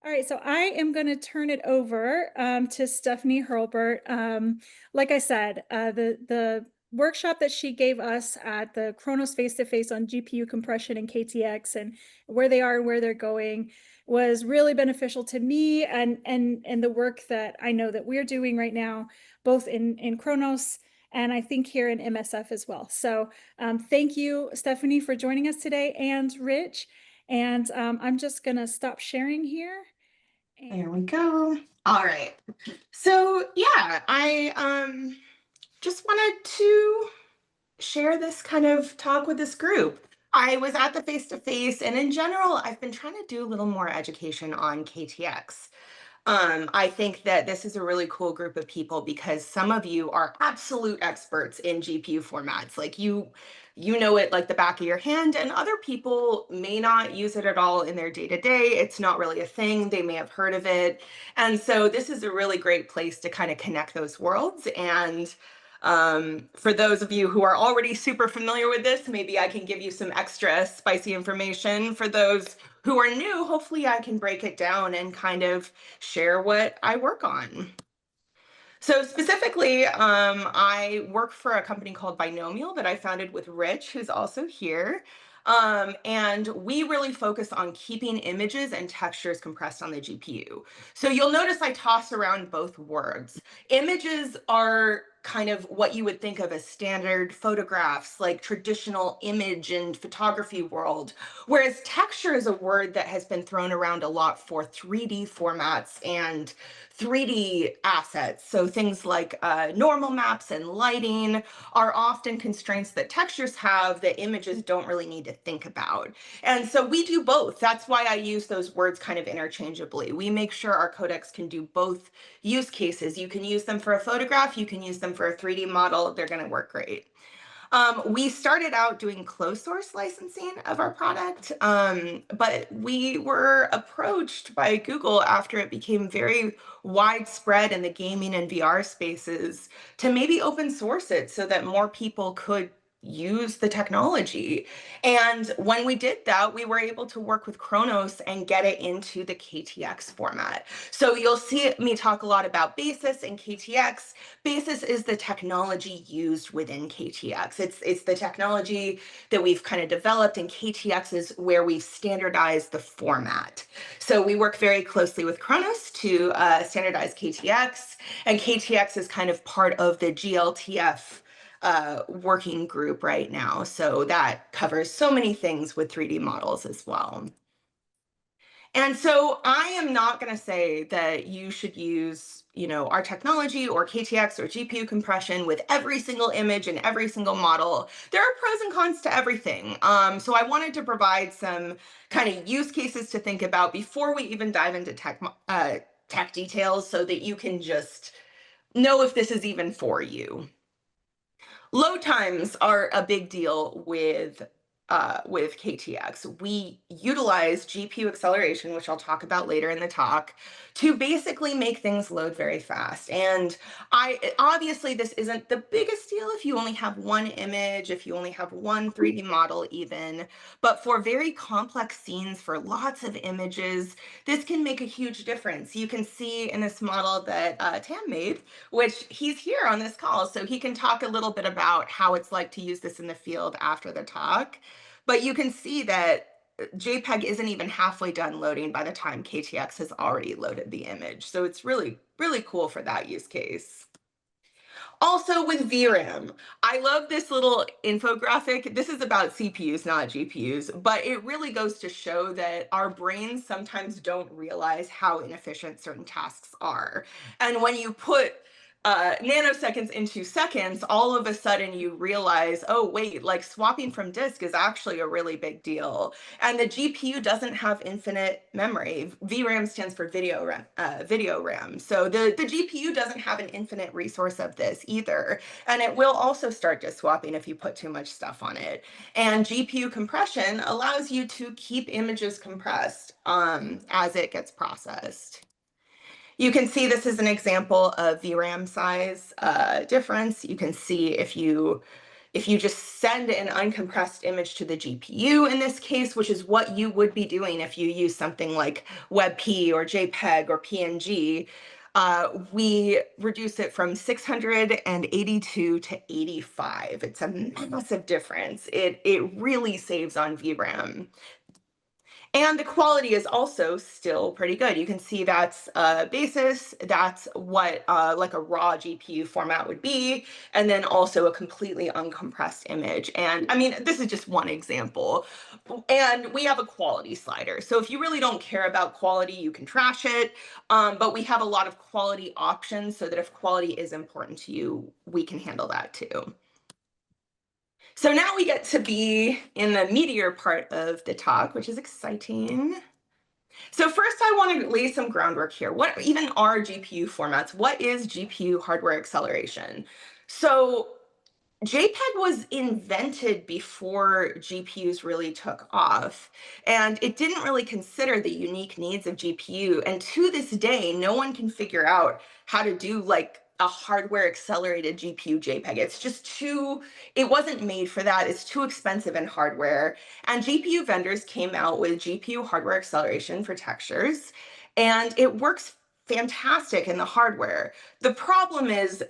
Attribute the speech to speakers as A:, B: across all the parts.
A: All right, so I am going to turn it over to Stephanie Hurlburt. Like I said, the workshop that she gave us at the Kronos face-to-face on GPU compression and KTX and where they are and where they're going was really beneficial to me and the work that I know that we're doing right now, both in Kronos and I think here in MSF as well. So thank you, Stephanie, for joining us today, and Rich. And I'm just going to stop sharing here.
B: There we go. All right. So yeah, I just wanted to share this kind of talk with this group. I was at the face to face, and in general, I've been trying to do a little more education on KTX. I think that this is a really cool group of people because some of you are absolute experts in GPU formats. Like you know it like the back of your hand, and other people may not use it at all in their day to day. It's not really a thing. They may have heard of it. And so this is a really great place to kind of connect those worlds. And for those of you who are already super familiar with this, maybe I can give you some extra spicy information. For those who are new, hopefully I can break it down and kind of share what I work on. So specifically, I work for a company called Binomial that I founded with Rich, who's also here. And we really focus on keeping images and textures compressed on the GPU. So you'll notice I toss around both words. Images are kind of what you would think of as standard photographs, like traditional image and photography world, whereas texture is a word that has been thrown around a lot for 3D formats and 3D assets. So things like normal maps and lighting are often constraints that textures have that images don't really need to think about. And so we do both. That's why I use those words kind of interchangeably. We make sure our codecs can do both use cases. You can use them for a photograph, you can use them for a 3D model, they're going to work great. We started out doing closed source licensing of our product, but we were approached by Google after it became very widespread in the gaming and VR spaces to maybe open source it so that more people could use the technology. And when we did that, we were able to work with Kronos and get it into the KTX format. So you'll see me talk a lot about Basis and KTX. Basis is the technology used within KTX. It's the technology that we've kind of developed, and KTX is where we've standardized the format. So we work very closely with Kronos to standardize KTX, and KTX is kind of part of the GLTF working group right now. So that covers so many things with 3D models as well. And so I am not going to say that you should use, our technology or KTX or GPU compression with every single image and every single model. There are pros and cons to everything. So I wanted to provide some kind of use cases to think about before we even dive into tech details so that you can just know if this is even for you. Load times are a big deal with KTX. We utilize GPU acceleration, which I'll talk about later in the talk, to basically make things load very fast. And obviously this isn't the biggest deal if you only have one image, if you only have one 3D model even, but for very complex scenes, for lots of images, this can make a huge difference. You can see in this model that Tam made, which he's here on this call, so he can talk a little bit about how it's like to use this in the field after the talk. But you can see that JPEG isn't even halfway done loading by the time KTX has already loaded the image. So it's really, really cool for that use case. Also with VRAM, I love this little infographic. This is about CPUs, not GPUs, but it really goes to show that our brains sometimes don't realize how inefficient certain tasks are. And when you put nanoseconds into seconds, all of a sudden you realize, oh, wait, like swapping from disk is actually a really big deal. And the GPU doesn't have infinite memory. VRAM stands for video RAM. So the GPU doesn't have an infinite resource of this either. And it will also start disk swapping if you put too much stuff on it. And GPU compression allows you to keep images compressed as it gets processed. You can see this is an example of VRAM size difference. You can see if you If you just send an uncompressed image to the GPU in this case, which is what you would be doing if you use something like WebP or JPEG or PNG, we reduce it from 682 to 85. It's a massive difference. It really saves on VRAM. And the quality is also still pretty good. You can see that's basis, that's what like a raw GPU format would be, and then also a completely uncompressed image. And I mean, this is just one example. And we have a quality slider. So if you really don't care about quality, you can trash it. But we have a lot of quality options so that if quality is important to you, we can handle that too. So now we get to be in the meatier part of the talk, which is exciting. So first I want to lay some groundwork here. What even are GPU formats? What is GPU hardware acceleration? So JPEG was invented before GPUs really took off, and it didn't really consider the unique needs of GPU. And to this day, no one can figure out how to do like a hardware accelerated GPU JPEG. It's just too, it wasn't made for that. It's too expensive in hardware. And GPU vendors came out with GPU hardware acceleration for textures, and it works fantastic in the hardware. The problem is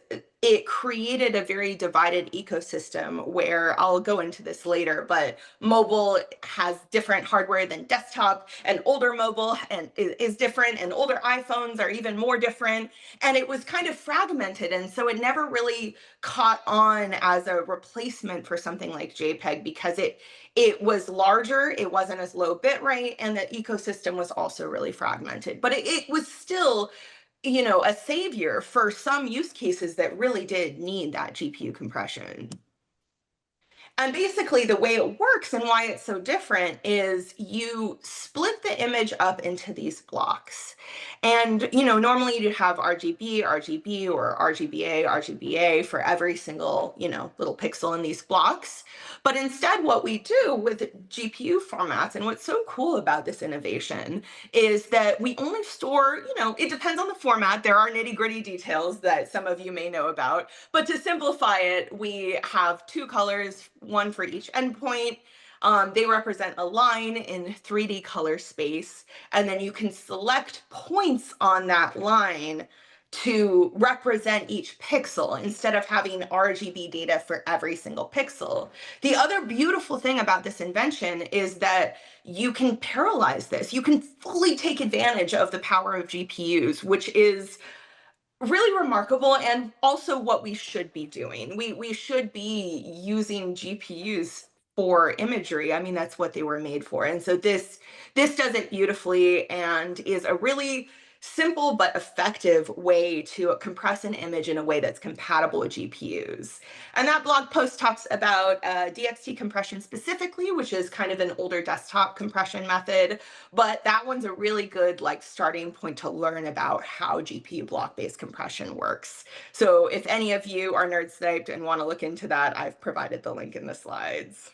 B: it created a very divided ecosystem where I'll go into this later, but mobile has different hardware than desktop, and older mobile is different, and older iPhones are even more different. And it was kind of fragmented. And so it never really caught on as a replacement for something like JPEG because it was larger, it wasn't as low bit rate, and the ecosystem was also really fragmented. But it was still, you know, a savior for some use cases that really did need that GPU compression. And basically the way it works and why it's so different is you split the image up into these blocks. And, you know, normally you'd have RGB, RGB, or RGBA, RGBA for every single, you know, little pixel in these blocks. But instead what we do with GPU formats, and what's so cool about this innovation, is that we only store, you know, it depends on the format. There are nitty-gritty details that some of you may know about, but to simplify it, we have two colors, one for each endpoint. They represent a line in 3D color space, and then you can select points on that line to represent each pixel instead of having RGB data for every single pixel. The other beautiful thing about this invention is that you can parallelize this. You can fully take advantage of the power of GPUs, which is really remarkable, and also what we should be doing. We should be using GPUs for imagery. I mean, that's what they were made for. And so this does it beautifully and is a really simple but effective way to compress an image in a way that's compatible with GPUs. And that blog post talks about DXT compression specifically, which is kind of an older desktop compression method, but that one's a really good like starting point to learn about how GPU block-based compression works. So if any of you are nerd sniped and want to look into that, I've provided the link in the slides.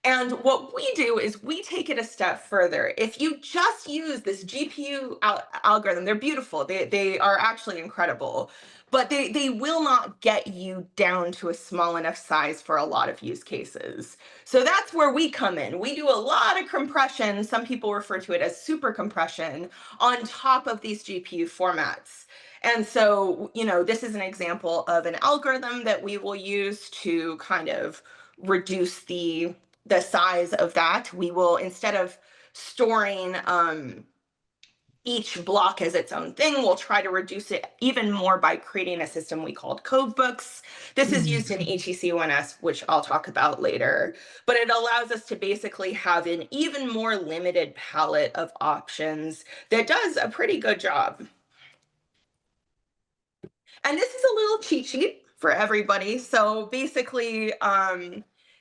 B: And what we do is we take it a step further. If you just use this GPU algorithm, they're beautiful. They are actually incredible, but they will not get you down to a small enough size for a lot of use cases. So that's where we come in. We do a lot of compression. Some people refer to it as super compression on top of these GPU formats. And so, you know, this is an example of an algorithm that we will use to kind of reduce the size of that. We will, instead of storing each block as its own thing, we'll try to reduce it even more by creating a system we called code books. This is used in HEC1S, which I'll talk about later, but it allows us to basically have an even more limited palette of options that does a pretty good job. And this is a little cheat sheet for everybody. So basically,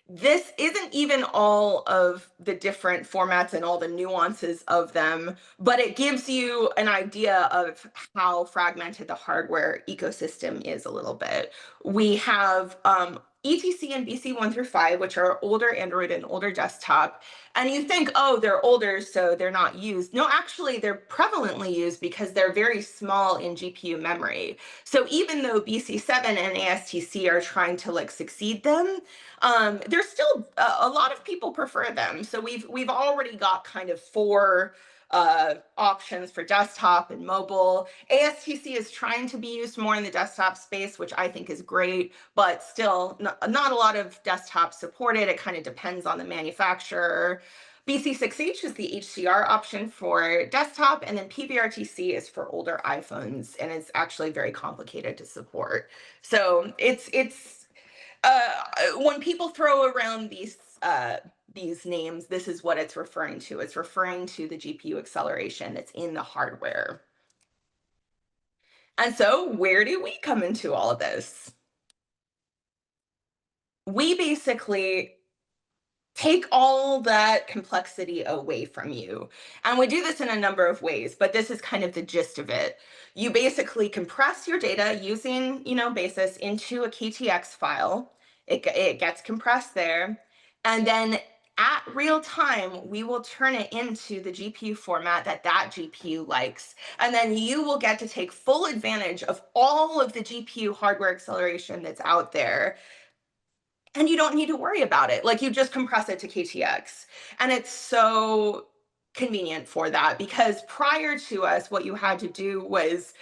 B: this isn't even all of the different formats and all the nuances of them, but it gives you an idea of how fragmented the hardware ecosystem is a little bit. We have ETC and BC 1 through 5, which are older Android and older desktop. And you think, oh, they're older, so they're not used. No, actually, they're prevalently used because they're very small in GPU memory. So even though BC7 and ASTC are trying to like succeed them, there's still a lot of people prefer them. So we've already got kind of four options for desktop and mobile. ASTC is trying to be used more in the desktop space, which I think is great, but still not a lot of desktops support it. It kind of depends on the manufacturer. BC6H is the HDR option for desktop, and then PVRTC is for older iPhones, and it's actually very complicated to support. So it's when people throw around these names, this is what it's referring to. It's referring to the GPU acceleration that's in the hardware. And so, where do we come into all of this? We basically take all that complexity away from you. And we do this in a number of ways, but this is kind of the gist of it. You basically compress your data using, Basis into a KTX file. It gets compressed there. And then at real time, we will turn it into the GPU format that GPU likes. And then you will get to take full advantage of all of the GPU hardware acceleration that's out there, and you don't need to worry about it. Like, you just compress it to KTX. And it's so convenient for that, because prior to us, what you had to do was,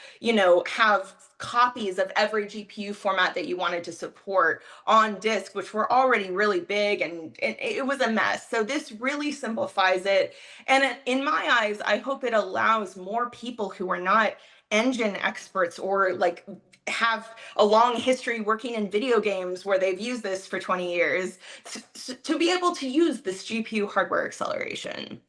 B: have copies of every GPU format that you wanted to support on disk, which were already really big, and it was a mess. So this really simplifies it. And in my eyes, I hope it allows more people who are not engine experts or like have a long history working in video games where they've used this for 20 years to be able to use this GPU hardware acceleration.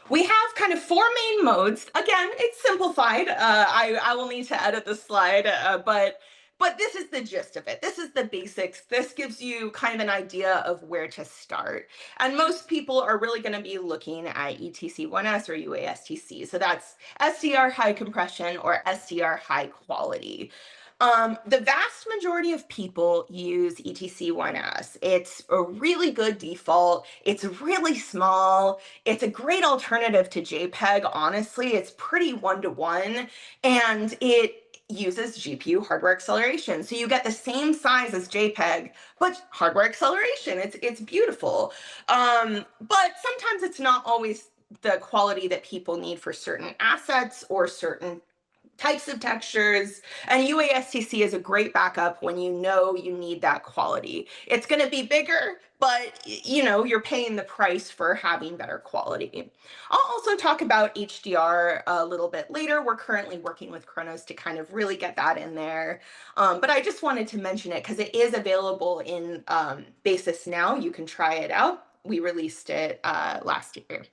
B: We have kind of four main modes. Again, it's simplified. I will need to edit the slide, but this is the gist of it. This is the basics. This gives you kind of an idea of where to start. And most people are really going to be looking at ETC1S or UASTC. So that's SDR high compression or SDR high quality. The vast majority of people use ETC1S. It's a really good default. It's really small. It's a great alternative to JPEG. Honestly, it's pretty one-to-one, and it uses GPU hardware acceleration. So you get the same size as JPEG, but hardware acceleration. It's beautiful. But sometimes it's not always the quality that people need for certain assets or certain types of textures, and UASTC is a great backup when you need that quality. It's going to be bigger, but you're paying the price for having better quality. I'll also talk about HDR a little bit later. We're currently working with Kronos to kind of really get that in there, but I just wanted to mention it because it is available in Basis now. You can try it out. We released it last year.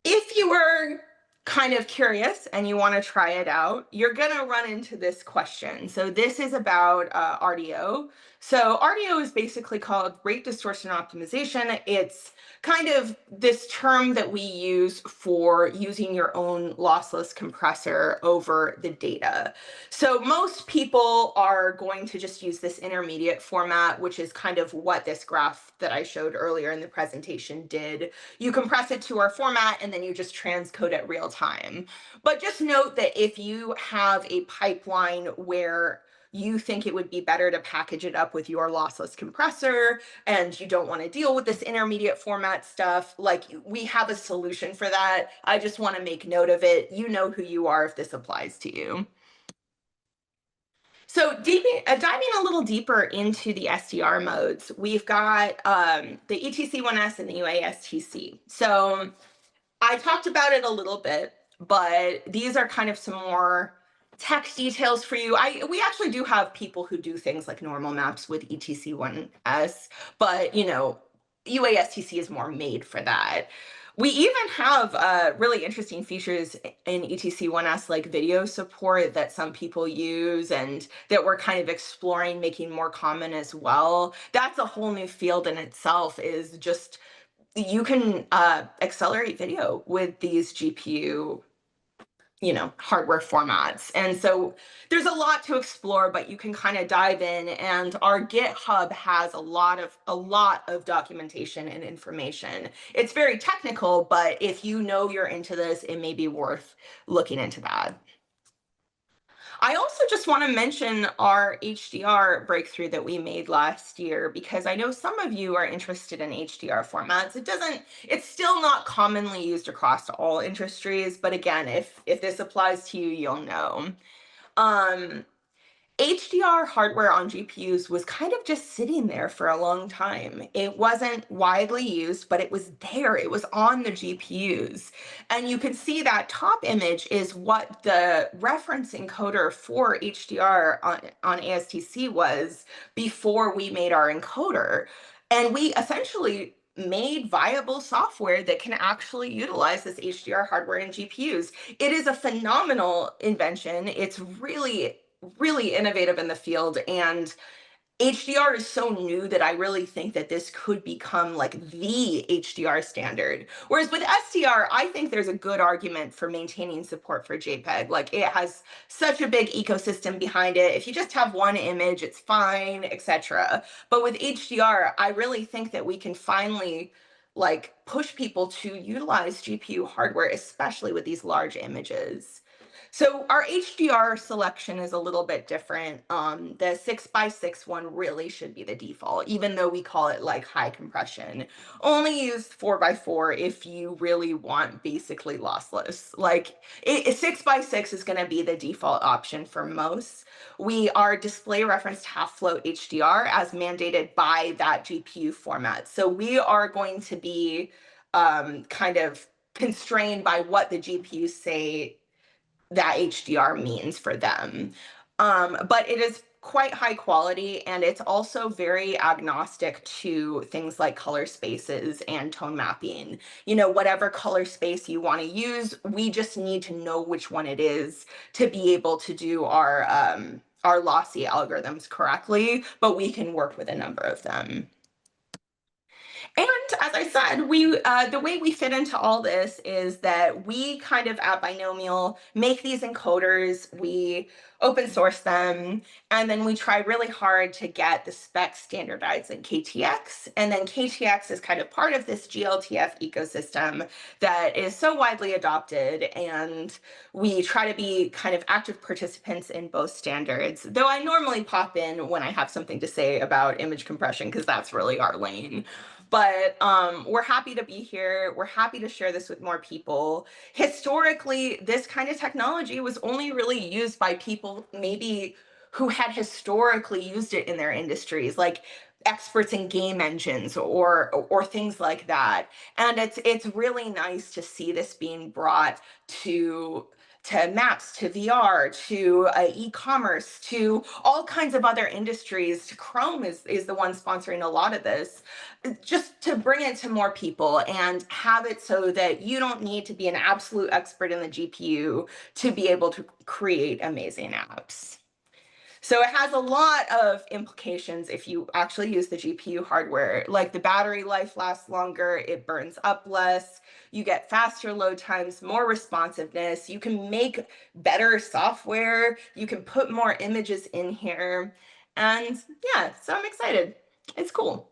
B: If you were kind of curious and you want to try it out, you're going to run into this question. So this is about RDO. So RDO is basically called rate distortion optimization. It's kind of this term that we use for using your own lossless compressor over the data. So most people are going to just use this intermediate format, which is kind of what this graph that I showed earlier in the presentation did. You compress it to our format, and then you just transcode it real time. But just note that if you have a pipeline where you think it would be better to package it up with your lossless compressor and you don't want to deal with this intermediate format stuff, like, we have a solution for that. I just want to make note of it. You know who you are if this applies to you. So diving a little deeper into the SDR modes, we've got the ETC1S and the UASTC. So I talked about it a little bit, but these are kind of some more tech details for you. We actually do have people who do things like normal maps with ETC1S, but UASTC is more made for that. We even have really interesting features in ETC1S, like video support that some people use and that we're kind of exploring making more common as well. That's a whole new field in itself, is just you can accelerate video with these GPU hardware formats. And so there's a lot to explore, but you can kind of dive in, and our GitHub has a lot of documentation and information. It's very technical, but if you know you're into this, it may be worth looking into that. I also just want to mention our HDR breakthrough that we made last year, because I know some of you are interested in HDR formats. It's still not commonly used across all industries, but again, if this applies to you, you'll know. Um, HDR hardware on GPUs was kind of just sitting there for a long time. It wasn't widely used, but it was there. It was on the GPUs. And you can see that top image is what the reference encoder for HDR on ASTC was before we made our encoder. And we essentially made viable software that can actually utilize this HDR hardware in GPUs. It is a phenomenal invention. It's really innovative in the field, and HDR is so new that I really think that this could become like the HDR standard. Whereas with SDR, I think there's a good argument for maintaining support for JPEG. Like, it has such a big ecosystem behind it. If you just have one image, it's fine, etc. But with HDR, I really think that we can finally like push people to utilize GPU hardware, especially with these large images. So our HDR selection is a little bit different. The 6x6 one really should be the default, even though we call it like high compression. Only use 4x4 if you really want basically lossless. Like, 6x6 is going to be the default option for most. We are display referenced half float HDR as mandated by that GPU format. So we are going to be kind of constrained by what the GPUs say that HDR means for them. But it is quite high quality, and it's also very agnostic to things like color spaces and tone mapping. Whatever color space you want to use, we just need to know which one it is to be able to do our lossy algorithms correctly, but we can work with a number of them. And as I said, the way we fit into all this is that we kind of at Binomial make these encoders, we open source them, and then we try really hard to get the specs standardized in KTX. And then KTX is kind of part of this GLTF ecosystem that is so widely adopted, and we try to be kind of active participants in both standards, though I normally pop in when I have something to say about image compression, because that's really our lane. But we're happy to be here. We're happy to share this with more people. Historically, this kind of technology was only really used by people maybe who had historically used it in their industries, like experts in game engines or things like that. And it's really nice to see this being brought to maps, to VR, to e-commerce, to all kinds of other industries. Chrome is the one sponsoring a lot of this, just to bring it to more people and have it so that you don't need to be an absolute expert in the GPU to be able to create amazing apps. So it has a lot of implications if you actually use the GPU hardware. Like, the battery life lasts longer, it burns up less, you get faster load times, more responsiveness, you can make better software, you can put more images in here. And yeah, so I'm excited. It's cool.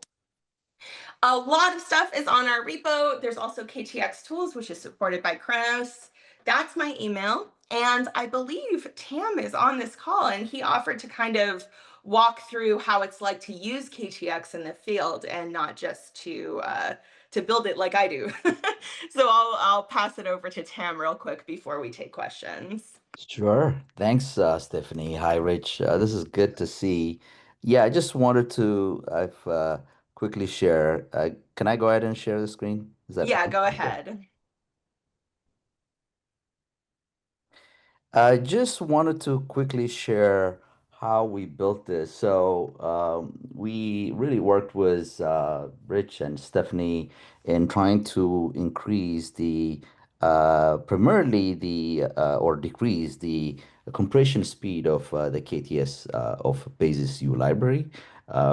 B: A lot of stuff is on our repo. There's also KTX Tools, which is supported by Kronos. That's my email. And I believe Tam is on this call, and he offered to kind of walk through how it's like to use KTX in the field and not just to build it like I do. So I'll pass it over to Tam real quick before we take questions.
C: Sure. Thanks, Stephanie. Hi, Rich. This is good to see. Yeah, I just wanted to quickly share. Can I go ahead and share the screen? Is that
B: Yeah,
C: fine?
B: go
C: Okay.
B: ahead.
C: I just wanted to quickly share how we built this. So we really worked with Rich and Stephanie in trying to increase primarily or decrease the compression speed of the KTS of Basis U library.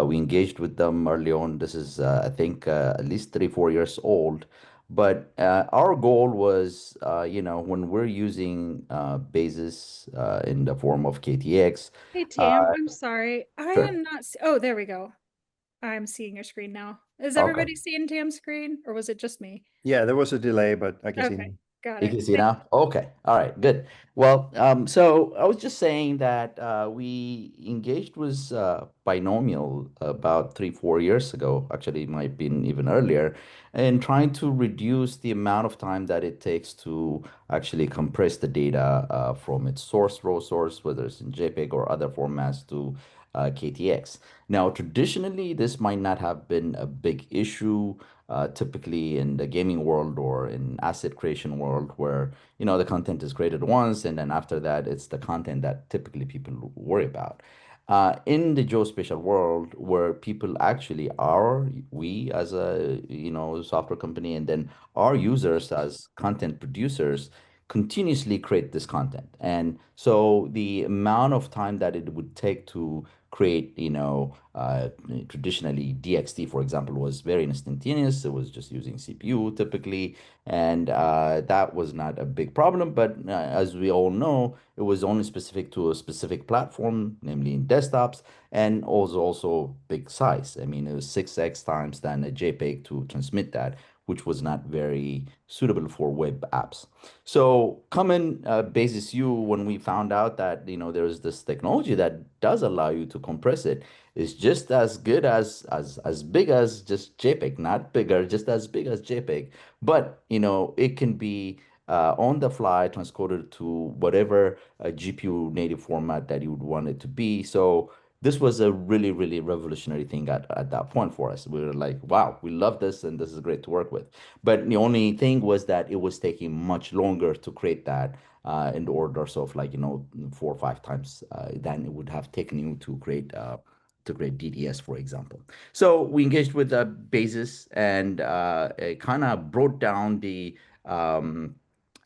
C: We engaged with them early on. This is, I think, at least 3, 4 years old. But our goal was, when we're using basis in the form of KTX.
A: Hey,
C: uh,
A: Tam, I'm sorry. I
C: sure.
A: am not. Oh, there we go. I'm seeing your screen now. Is
C: Okay.
A: everybody seeing Tam's screen or was it just me?
D: Yeah, there was a delay, but I can see
A: Okay,
D: now.
A: got
C: You
A: it.
C: can see now? Okay. All right. Good. Well, so I was just saying that we engaged with Binomial about 3, 4 years ago. Actually, it might have been even earlier, and trying to reduce the amount of time that it takes to actually compress the data from its source, raw source, whether it's in JPEG or other formats, to KTX. Now, traditionally, this might not have been a big issue, typically in the gaming world or in asset creation world, where the content is created once, and then after that it's the content that typically people worry about. In the geospatial world, where people actually are, we as a software company, and then our users as content producers continuously create this content. And so the amount of time that it would take to create, traditionally DXT, for example, was very instantaneous. It was just using CPU typically, and that was not a big problem. But as we all know, it was only specific to a specific platform, namely in desktops, and also big size. I mean, it was 6x times than a JPEG to transmit that, which was not very suitable for web apps. So common basis U, when we found out that there's this technology that does allow you to compress it, is just as good as big as just JPEG, not bigger, just as big as JPEG. But it can be on the fly transcoded to whatever GPU native format that you would want it to be. So this was a really, really revolutionary thing at that point for us. We were like, wow, we love this and this is great to work with. But the only thing was that it was taking much longer to create that, in the orders of, like, 4 or 5 times than it would have taken you to create DDS, for example. So we engaged with Basis, and it kind of brought down um,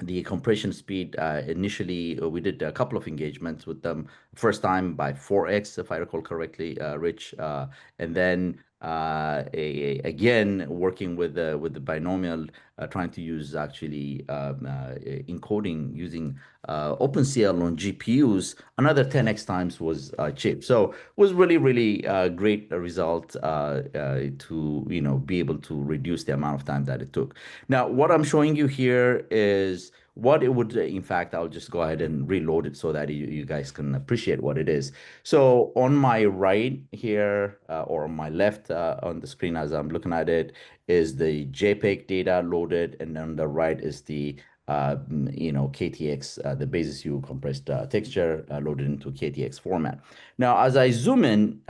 C: the compression speed. Initially, we did a couple of engagements with them. First time by 4x, if I recall correctly, Rich, and then again working with the binomial, trying to use actually encoding using OpenCL on GPUs. Another 10x times was cheap. So it was really, really great result to be able to reduce the amount of time that it took. Now, what I'm showing you here is what it would, in fact, I'll just go ahead and reload it so that you guys can appreciate what it is. So on my right here, or on my left on the screen as I'm looking at it, is the JPEG data loaded, and on the right is the KTX, the basis U compressed texture loaded into KTX format. Now, as I zoom in,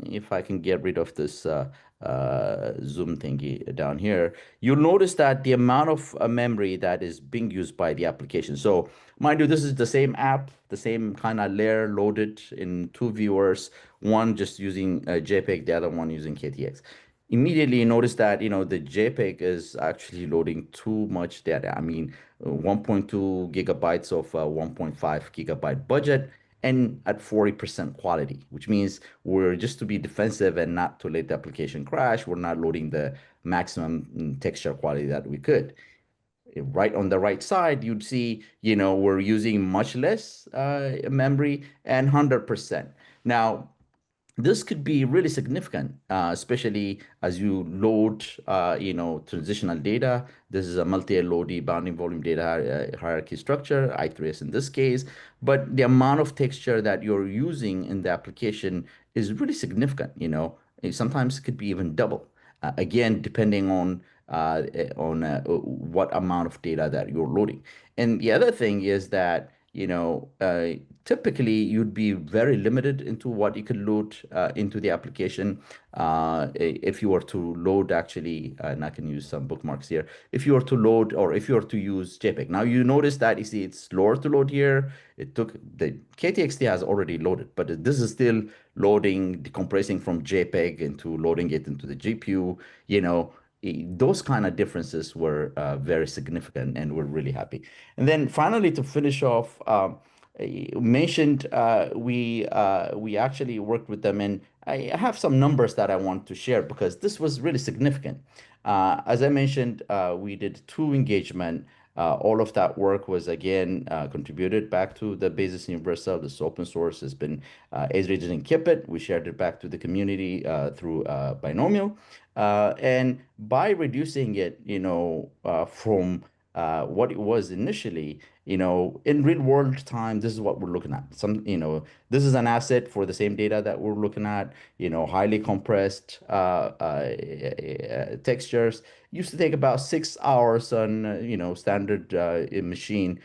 C: if I can get rid of this zoom thingy down here, you'll notice that the amount of memory that is being used by the application. So mind you, this is the same app, the same kind of layer loaded in two viewers, one just using JPEG, the other one using KTX. Immediately you notice that the JPEG is actually loading too much data. I mean, 1.2 gigabytes of 1.5 gigabyte budget, and at 40% quality, which means we're just to be defensive and not to let the application crash, we're not loading the maximum texture quality that we could. Right on the right side, you'd see, we're using much less memory and 100%. Now, this could be really significant, especially as you load, transitional data. This is a multi-LOD bounding volume data hierarchy structure, I3S in this case. But the amount of texture that you're using in the application is really significant. Sometimes it could be even double. Again, depending on what amount of data that you're loading. And the other thing is that typically you'd be very limited into what you could load into the application. If you were to load actually, and I can use some bookmarks here, if you were to load or if you were to use JPEG. Now you notice that you see it's slower to load here. It took the KTXT has already loaded, but this is still loading, decompressing from JPEG into loading it into the GPU. Those kind of differences were very significant, and we're really happy. And then finally, to finish off, you mentioned we actually worked with them, and I have some numbers that I want to share because this was really significant. As I mentioned, we did 2 engagement. All of that work was again contributed back to the Basis Universal. This open source has been Esri didn't keep it. We shared it back to the community through Binomial. And by reducing it, from what it was initially, in real world time, this is what we're looking at. This is an asset for the same data that we're looking at, highly compressed textures. Used to take about 6 hours on, standard machine,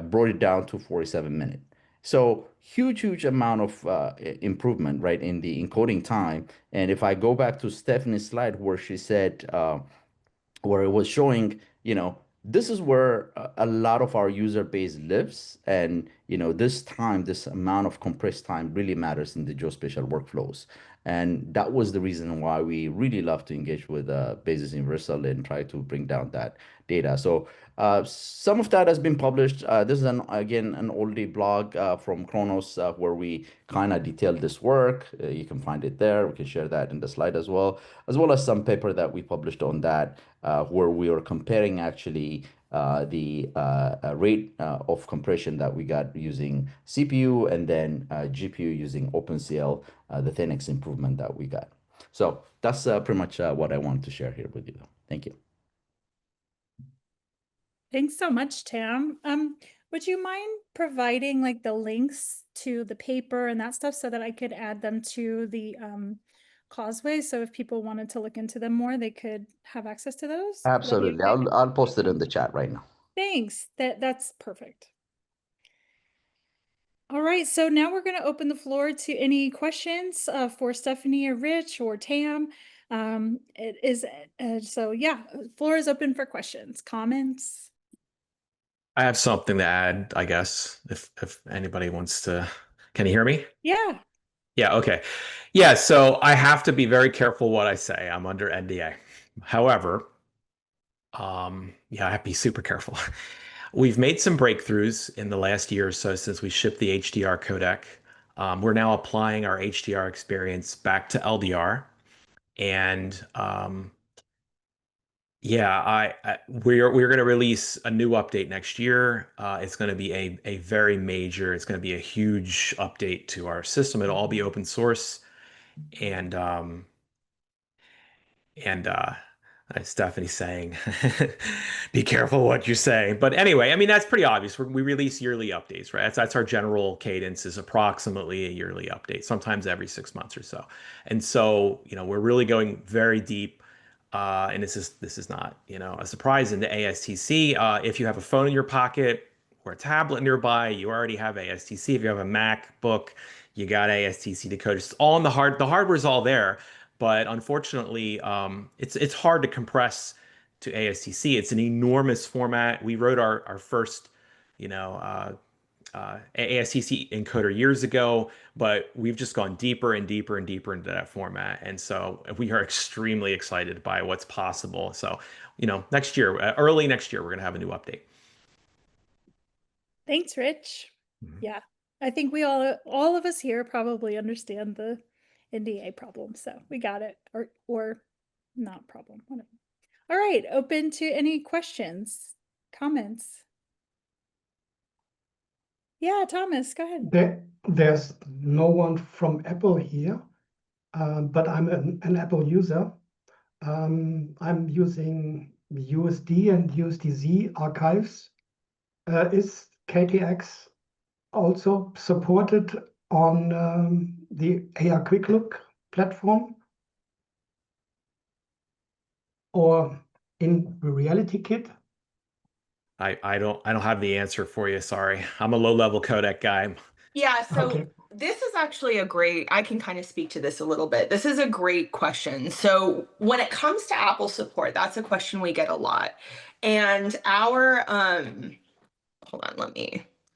C: brought it down to 47 minutes. So huge amount of improvement, right, in the encoding time. And if I go back to Stephanie's slide where she said, where it was showing, this is where a lot of our user base lives. And, this amount of compressed time really matters in the geospatial workflows. And that was the reason why we really love to engage with Basis Universal and try to bring down that data. So some of that has been published. This is, again, an oldie blog from Kronos where we kind of detailed this work. You can find it there. We can share that in the slide as well as some paper that we published on that, where we are comparing actually the rate of compression that we got using CPU and then GPU using OpenCL, the 10x improvement that we got. So that's pretty much what I wanted to share here with you. Thank you.
A: Thanks so much, Tam. Would you mind providing like the links to the paper and that stuff so that I could add them to the Causeway? So if people wanted to look into them more, they could have access to those? Would that be
C: Absolutely.
A: okay?
C: I'll post it in the chat right now.
A: Thanks. That's perfect. All right, so now we're going to open the floor to any questions for Stephanie or Rich or Tam. So yeah, floor is open for questions, comments.
E: I have something to add, I guess, if anybody wants to. Can you hear me?
A: Yeah.
E: Yeah, okay. Yeah, so I have to be very careful what I say. I'm under NDA. However, yeah, I have to be super careful. We've made some breakthroughs in the last year or so since we shipped the HDR codec. We're now applying our HDR experience back to LDR. And yeah, we're going to release a new update next year. It's going to be a very major, it's going to be a huge update to our system. It'll all be open source. And Stephanie's saying, be careful what you're saying. But anyway, I mean, that's pretty obvious. We release yearly updates, right? That's our general cadence, is approximately a yearly update, sometimes every 6 months or so. And so, we're really going very deep. And this is not, a surprise in the ASTC. If you have a phone in your pocket or a tablet nearby, you already have ASTC. If you have a MacBook, you got ASTC decoders. It's all in the hardware's all there. But unfortunately, it's hard to compress to ASTC. It's an enormous format. We wrote our first, ASTC encoder years ago, but we've just gone deeper and deeper and deeper into that format. And so we are extremely excited by what's possible. So, next year, early next year, we're going to have a new update.
A: Thanks, Rich. Yeah, I think we all of us here probably understand the NDA problem, so we got it, or not problem, whatever. All right, open to any questions, comments. Yeah, Thomas, go ahead.
F: There's no one from Apple here, but I'm an Apple user. I'm using USD and USDZ archives. Is KTX also supported on the AR Quick Look platform or in Reality Kit?
E: I don't have the answer for you. Sorry. I'm a low-level codec guy.
B: Yeah, so
F: Okay.
B: this is actually I can kind of speak to this a little bit. This is a great question. So when it comes to Apple support, that's a question we get a lot. And our, hold on,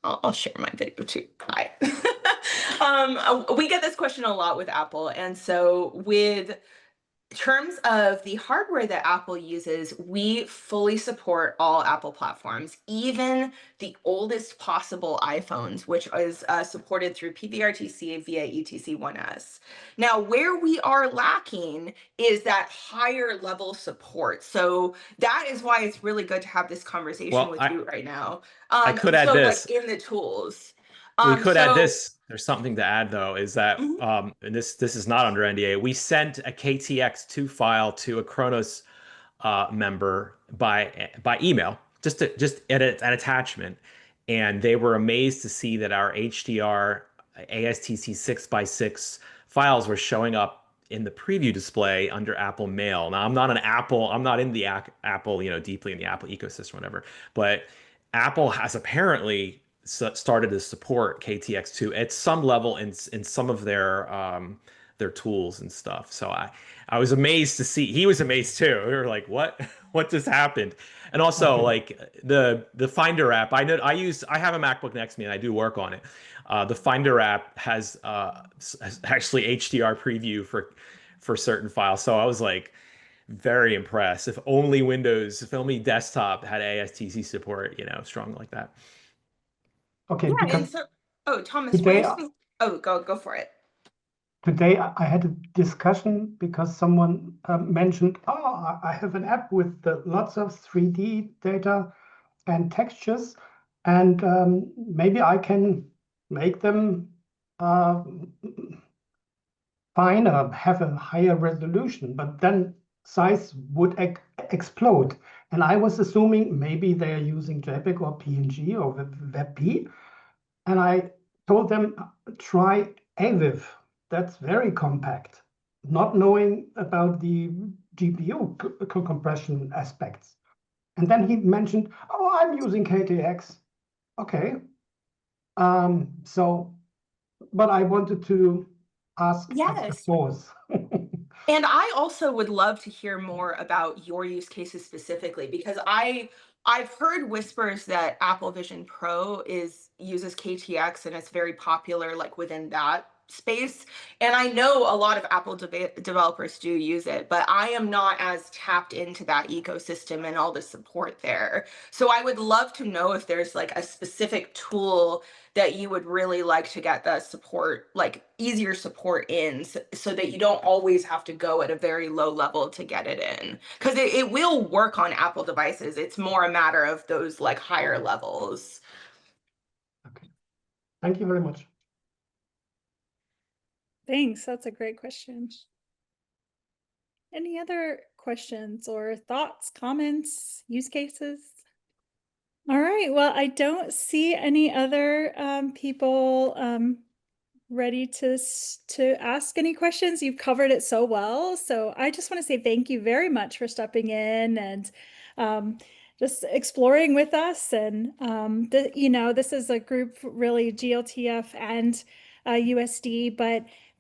B: I'll share my video too. Hi. We get this question a lot with Apple. And so with terms of the hardware that Apple uses, we fully support all Apple platforms, even the oldest possible iPhones, which is supported through PBRTC via ETC1S. Now, where we are lacking is that higher level support. So that is why it's really good to have this conversation
E: Well,
B: with you right now.
E: I could add
B: So
E: this.
B: like in the tools.
E: We could add
B: So
E: this. There's something to add though, is that
B: mhm.
E: and this is not under NDA. We sent a KTX2 file to a Kronos member by email, just an attachment, and they were amazed to see that our HDR ASTC 6x6 files were showing up in the preview display under Apple Mail. Now, I'm not in the Apple, deeply in the Apple ecosystem, whatever, but Apple has apparently started to support KTX2 at some level in some of their tools and stuff. So I was amazed to see. He was amazed too. We were like, "What? What just happened?" And also,
F: Okay.
E: like the Finder app. I know I have a MacBook next to me and I do work on it. The Finder app has actually HDR preview for certain files. So I was like very impressed. If only desktop had ASTC support, strong like that.
F: Okay,
B: Yeah,
F: because
B: and so Thomas, were you
F: today
B: saying? Oh, go for it.
F: today I had a discussion because someone mentioned, oh, I have an app with lots of 3D data and textures, and maybe I can make them uh, finer, have a higher resolution, but then size would explode. And I was assuming maybe they are using JPEG or PNG or WebP. And I told them, try AVIF. That's very compact, not knowing about the GPU compression aspects. And then he mentioned, oh, I'm using KTX. Okay. But I wanted to ask a
B: Yes.
F: pause.
B: And I also would love to hear more about your use cases specifically because I've heard whispers that Apple Vision Pro uses KTX and it's very popular like within that space. And I know a lot of Apple developers do use it, but I am not as tapped into that ecosystem and all the support there. So I would love to know if there's like a specific tool that you would really like to get the support, like easier support in, so that you don't always have to go at a very low level to get it in. Because it will work on Apple devices. It's more a matter of those like higher levels.
F: Okay. Thank you very much.
A: Thanks. That's a great question. Any other questions or thoughts, comments, use cases? All right. Well, I don't see any other people ready to ask any questions. You've covered it so well. So I just want to say thank you very much for stepping in and just exploring with us. And this is a group really GLTF and USD,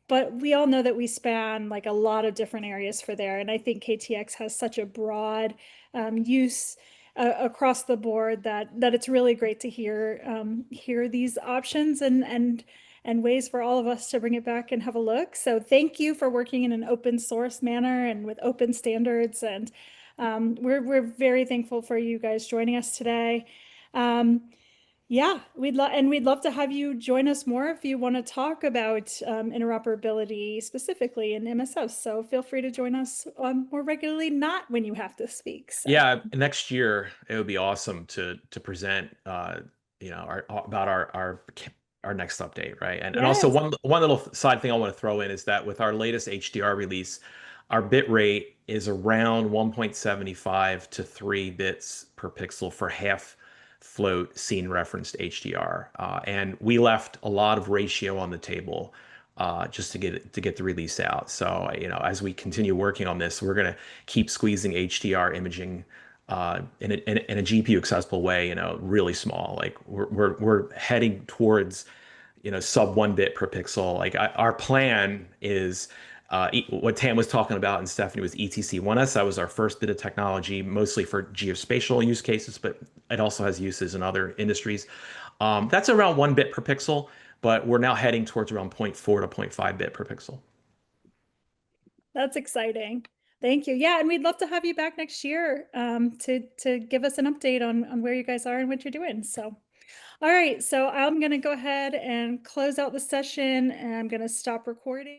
A: but we all know that we span like a lot of different areas for there. And I think KTX has such a broad use across the board that it's really great to hear these options and ways for all of us to bring it back and have a look. So thank you for working in an open source manner and with open standards. And we're very thankful for you guys joining us today. Yeah, we'd love to have you join us more if you want to talk about interoperability specifically in MSS. So feel free to join us more regularly, not when you have to speak. So.
E: Yeah, next year it would be awesome to present about our next update, right? And also
A: Yes.
E: one little side thing I want to throw in is that with our latest HDR release, our bit rate is around 1.75 to 3 bits per pixel for half float scene referenced HDR, and we left a lot of ratio on the table just to get the release out. So as we continue working on this, we're gonna keep squeezing HDR imaging in a GPU accessible way. Really small. Like we're heading towards sub 1 bit per pixel. Like our plan is. What Tam was talking about and Stephanie was ETC1S. That was our first bit of technology, mostly for geospatial use cases, but it also has uses in other industries. That's around 1 bit per pixel, but we're now heading towards around 0.4 to 0.5 bit per pixel.
A: That's exciting. Thank you. Yeah, and we'd love to have you back next year to give us an update on where you guys are and what you're doing. So, all right. So I'm going to go ahead and close out the session, and I'm going to stop recording.